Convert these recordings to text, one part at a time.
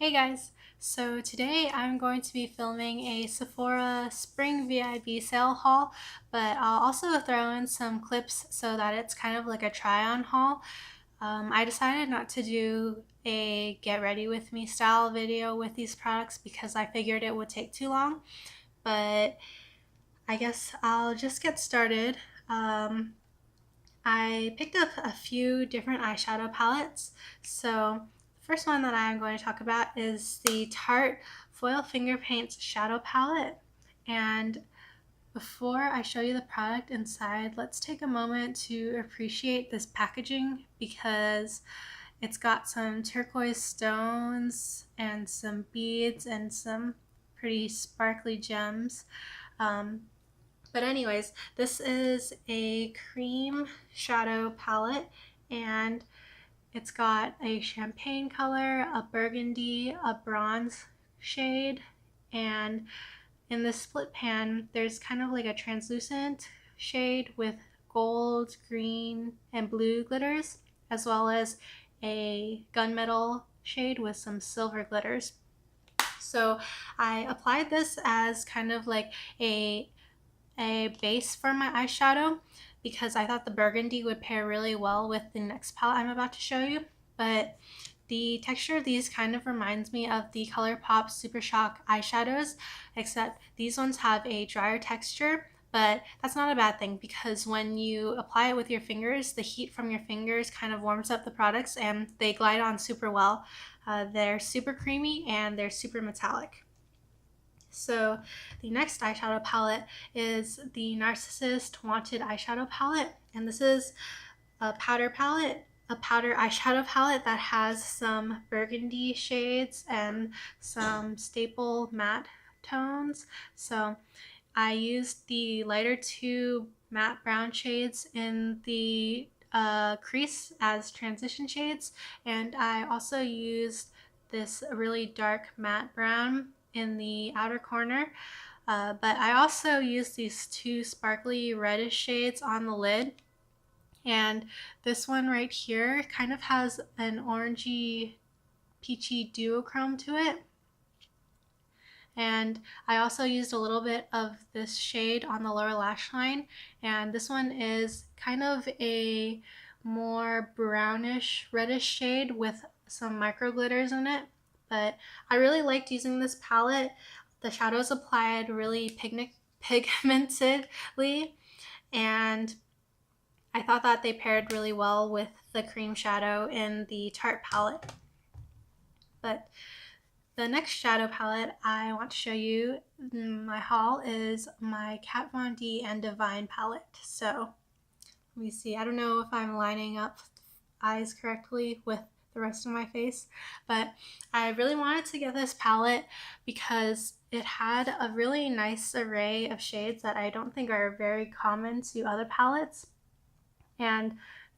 Hey guys, so today I'm going to be filming a Sephora Spring VIB sale haul, but I'll also throw in some clips so that it's kind of like a try-on haul. I decided not to do a get ready with me style video with these products because I figured it would take too long, but I guess I'll just get started. I picked up a few different eyeshadow palettes. So the first one that I'm going to talk about is the Tarte Foil Finger Paints Shadow Palette. And before I show you the product inside, let's take a moment to appreciate this packaging because it's got some turquoise stones and some beads and some pretty sparkly gems. But anyways, this is a cream shadow palette and it's got a champagne color, a burgundy, a bronze shade, and in the split pan, there's kind of like a translucent shade with gold, green, and blue glitters, as well as a gunmetal shade with some silver glitters. So I applied this as kind of like a base for my eyeshadow because I thought the burgundy would pair really well with the next palette I'm about to show you. But the texture of these kind of reminds me of the ColourPop Super Shock eyeshadows, except these ones have a drier texture, but that's not a bad thing because when you apply it with your fingers, the heat from your fingers kind of warms up the products and they glide on super well. They're super creamy and they're super metallic. So the next eyeshadow palette is the Narcissist Wanted eyeshadow palette, and this is a powder eyeshadow palette that has some burgundy shades and some staple matte tones. So I used the lighter two matte brown shades in the crease as transition shades, and I also used this really dark matte brown in the outer corner, but I also used these two sparkly reddish shades on the lid, and this one right here kind of has an orangey peachy duochrome to it. And I also used a little bit of this shade on the lower lash line, and this one is kind of a more brownish reddish shade with some micro glitters in it. But I really liked using this palette. The shadows applied really pigmentedly, and I thought that they paired really well with the cream shadow in the Tarte palette. But the next shadow palette I want to show you in my haul is my Kat Von D and Divine palette. So let me see. I don't know if I'm lining up eyes correctly with the rest of my face, but I really wanted to get this palette because it had a really nice array of shades that I don't think are very common to other palettes. And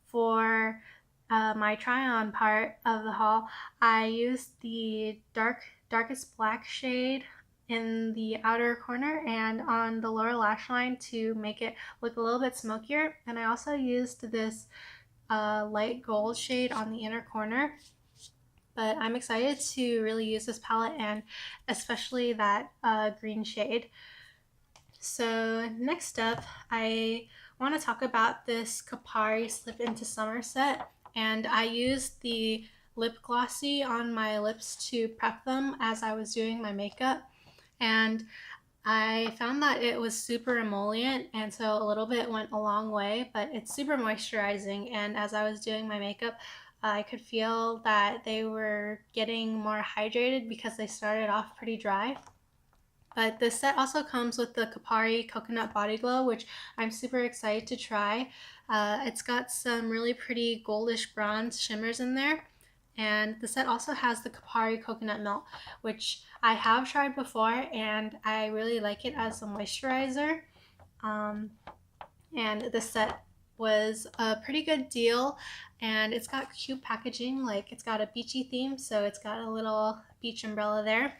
for my try-on part of the haul, I used the darkest black shade in the outer corner and on the lower lash line to make it look a little bit smokier. And I also used this light gold shade on the inner corner. But I'm excited to really use this palette, and especially that green shade. So next up, I want to talk about this Kapari Slip Into Summer set, and I used the lip glossy on my lips to prep them as I was doing my makeup, and I found that it was super emollient, and so a little bit went a long way, but it's super moisturizing, and as I was doing my makeup, I could feel that they were getting more hydrated because they started off pretty dry. But this set also comes with the Kapari Coconut Body Glow, which I'm super excited to try. It's got some really pretty goldish bronze shimmers in there. And the set also has the Kapari Coconut Melt, which I have tried before and I really like it as a moisturizer. And this set was a pretty good deal, and it's got cute packaging, like it's got a beachy theme, so it's got a little beach umbrella there.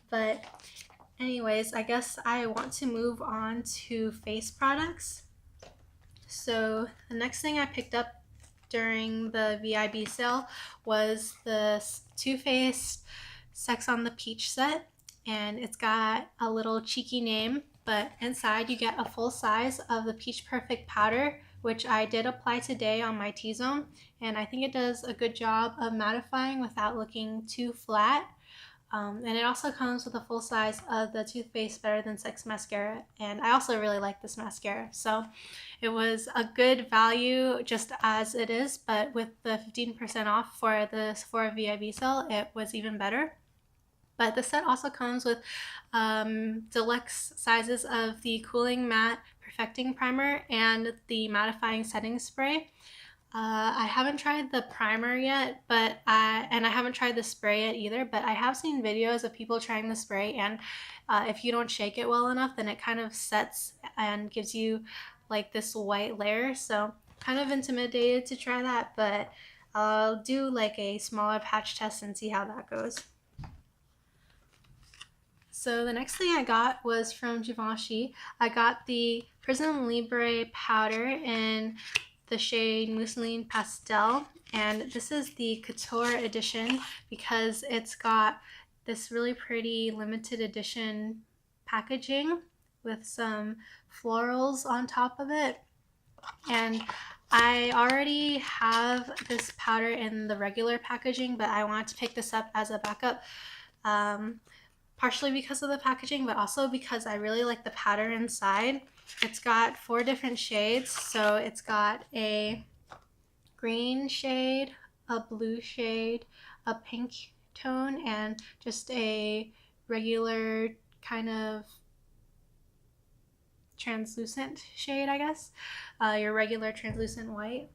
But anyways, I guess I want to move on to face products. So the next thing I picked up during the VIB sale was the Too Faced Sex on the Peach set, and it's got a little cheeky name, but inside you get a full size of the Peach Perfect powder, which I did apply today on my T-zone, and I think it does a good job of mattifying without looking too flat. And it also comes with a full size of the Too Faced Better Than Sex mascara, and I also really like this mascara, so it was a good value just as it is, but with the 15% off for the Sephora VIB sale, it was even better. But the set also comes with deluxe sizes of the Cooling Matte Perfecting Primer and the Mattifying Setting Spray. I haven't tried the primer yet, but I haven't tried the spray yet either, but I have seen videos of people trying the spray, and if you don't shake it well enough, then it kind of sets and gives you like this white layer, so kind of intimidated to try that, but I'll do like a smaller patch test and see how that goes. So the next thing I got was from Givenchy. I got the Prism Libre powder in the shade Mousseline Pastel, and this is the Couture edition because it's got this really pretty limited edition packaging with some florals on top of it. And I already have this powder in the regular packaging, but I wanted to pick this up as a backup, partially because of the packaging, but also because I really like the powder inside. It's got 4 different shades, so it's got a green shade, a blue shade, a pink tone, and just a regular kind of translucent shade, I guess, your regular translucent white.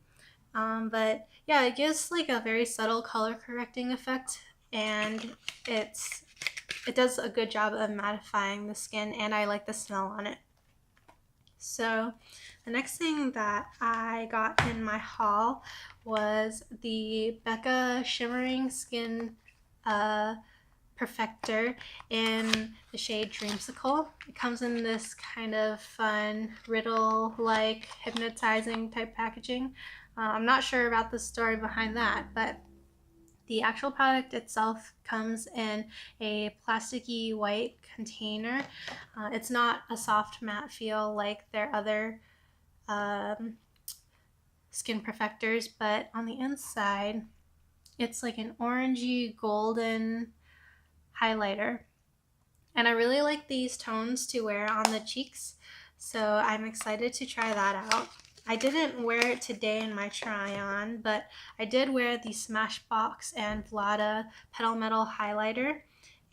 But yeah, it gives like a very subtle color correcting effect, and it does a good job of mattifying the skin, and I like the smell on it. So the next thing that I got in my haul was the Becca Shimmering Skin Perfector in the shade Dreamsicle. It comes in this kind of fun riddle-like hypnotizing type packaging. I'm not sure about the story behind that, but the actual product itself comes in a plasticky white container. It's not a soft matte feel like their other skin perfectors, but on the inside it's like an orangey golden highlighter, and I really like these tones to wear on the cheeks, so I'm excited to try that out. I didn't wear it today in my try on, but I did wear the Smashbox and Vlada Petal Metal highlighter,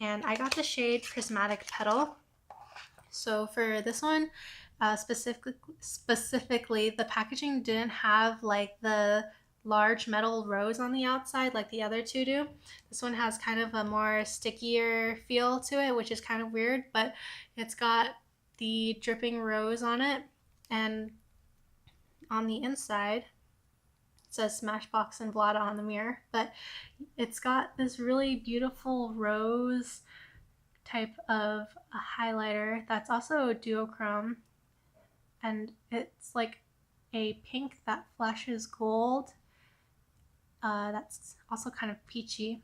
and I got the shade Prismatic Petal. So for this one, specifically, the packaging didn't have like the large metal rose on the outside like the other two do. This one has kind of a more stickier feel to it, which is kind of weird, but it's got the dripping rose on it, and on the inside it says Smashbox and Vlada on the mirror, but it's got this really beautiful rose type of a highlighter that's also duochrome, and it's like a pink that flashes gold, that's also kind of peachy.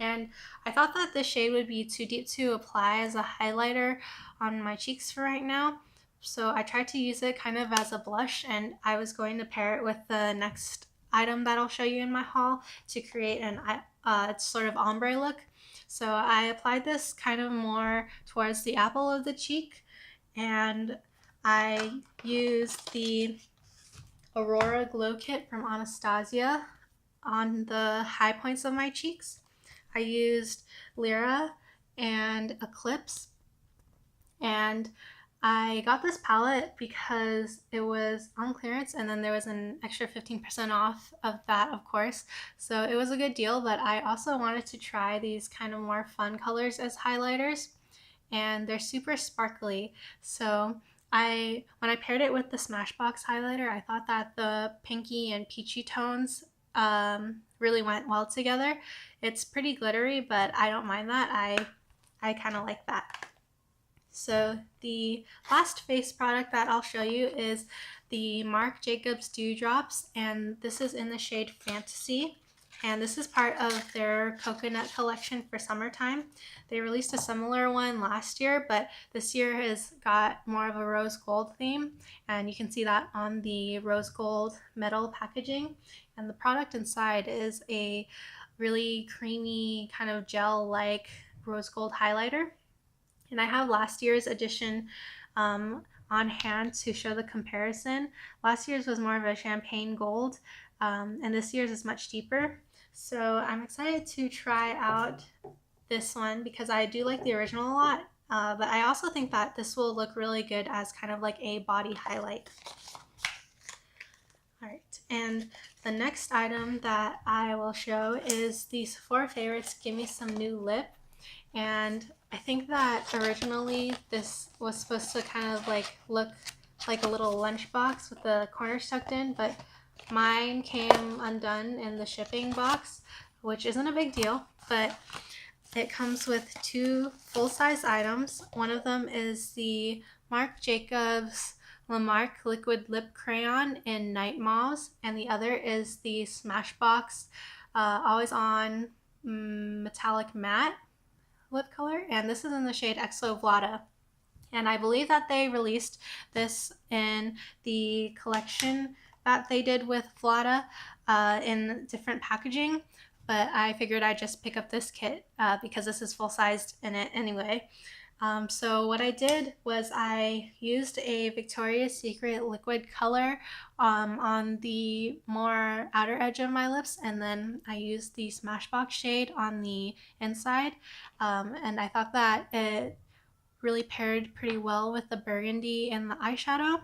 And I thought that this shade would be too deep to apply as a highlighter on my cheeks for right now, so I tried to use it kind of as a blush, and I was going to pair it with the next item that I'll show you in my haul to create an sort of ombre look. So I applied this kind of more towards the apple of the cheek, and I used the Aurora Glow Kit from Anastasia on the high points of my cheeks. I used Lyra and Eclipse, and I got this palette because it was on clearance, and then there was an extra 15% off of that, of course. So it was a good deal, but I also wanted to try these kind of more fun colors as highlighters, and they're super sparkly. So when I paired it with the Smashbox highlighter, I thought that the pinky and peachy tones really went well together. It's pretty glittery, but I don't mind that. I kind of like that. So the last face product that I'll show you is the Marc Jacobs Dewdrops, and this is in the shade Fantasy. and this is part of their coconut collection for summertime. They released a similar one last year, but this year has got more of a rose gold theme, and you can see that on the rose gold metal packaging. And the product inside is a really creamy kind of gel-like rose gold highlighter. And I have last year's edition on hand to show the comparison. Last year's was more of a champagne gold, and this year's is much deeper. So I'm excited to try out this one because I do like the original a lot, but I also think that this will look really good as kind of like a body highlight. All right, and the next item that I will show is the Sephora Favorites Give Me Some New Lip. And I think that originally this was supposed to kind of like look like a little lunchbox with the corners tucked in, but mine came undone in the shipping box, which isn't a big deal, but it comes with two full-size items. One of them is the Marc Jacobs Lamarck Liquid Lip Crayon in Night Mauve, and the other is the Smashbox Always On Metallic Matte lip color, and this is in the shade Exo Vlada. And I believe that they released this in the collection that they did with Vlada in different packaging, but I figured I'd just pick up this kit because this is full-sized in it anyway. So what I did was I used a Victoria's Secret liquid color on the more outer edge of my lips, and then I used the Smashbox shade on the inside, and I thought that it really paired pretty well with the burgundy and the eyeshadow.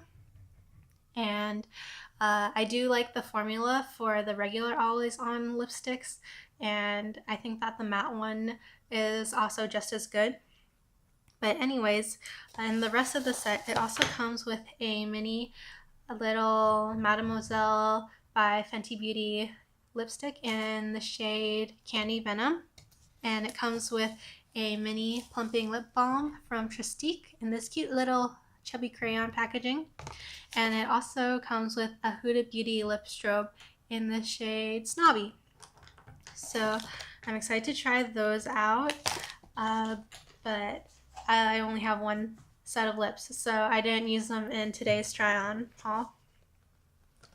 And I do like the formula for the regular Always On lipsticks, and I think that the matte one is also just as good. But anyways, in the rest of the set, it also comes with a little Mademoiselle by Fenty Beauty lipstick in the shade Candy Venom. And it comes with a mini plumping lip balm from Tristique in this cute little chubby crayon packaging. And it also comes with a Huda Beauty lip strobe in the shade Snobby. So I'm excited to try those out, but I only have one set of lips, so I didn't use them in today's try-on haul.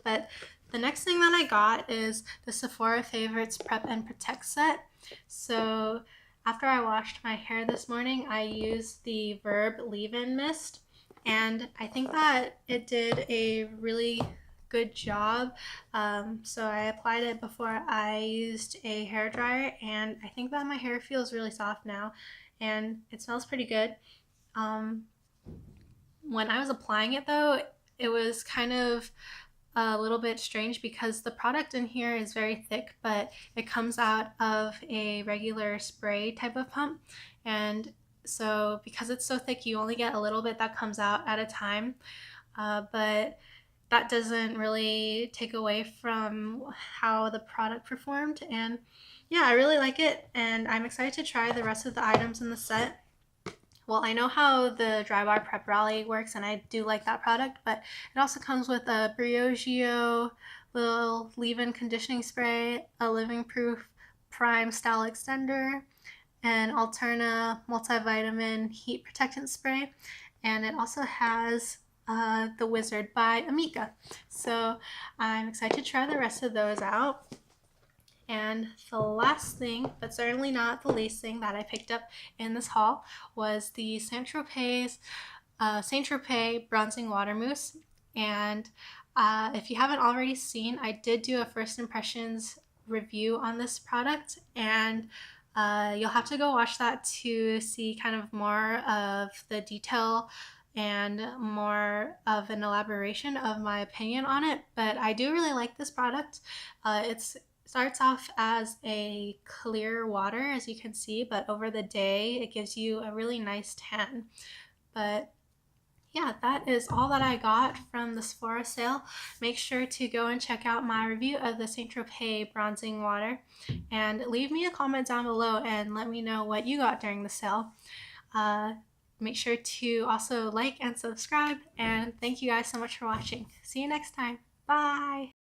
But the next thing that I got is the Sephora Favorites Prep and Protect set. So after I washed my hair this morning, I used the VIB leave-in mist, and I think that it did a really good job. So I applied it before I used a hair dryer, and I think that my hair feels really soft now, and it smells pretty good. When I was applying it though, it was kind of a little bit strange because the product in here is very thick, but it comes out of a regular spray type of pump, and so because it's so thick, you only get a little bit that comes out at a time, but that doesn't really take away from how the product performed. And yeah, I really like it, and I'm excited to try the rest of the items in the set. Well, I know how the Dry Bar Prep Rally works, and I do like that product, but it also comes with a Briogeo little leave-in conditioning spray, a Living Proof Prime Style Extender, an Alterna multivitamin heat protectant spray, and it also has the Wizard by Amika. So I'm excited to try the rest of those out. And the last thing, but certainly not the least thing that I picked up in this haul was the Saint Tropez Bronzing Water Mousse. And if you haven't already seen, I did do a first impressions review on this product, and you'll have to go watch that to see kind of more of the detail and more of an elaboration of my opinion on it. But I do really like this product. It starts off as a clear water, as you can see, but over the day it gives you a really nice tan. But yeah, that is all that I got from the Sephora sale. Make sure to go and check out my review of the Saint Tropez Bronzing Water, and leave me a comment down below and let me know what you got during the sale. Make sure to also like and subscribe, and thank you guys so much for watching. See you next time. Bye!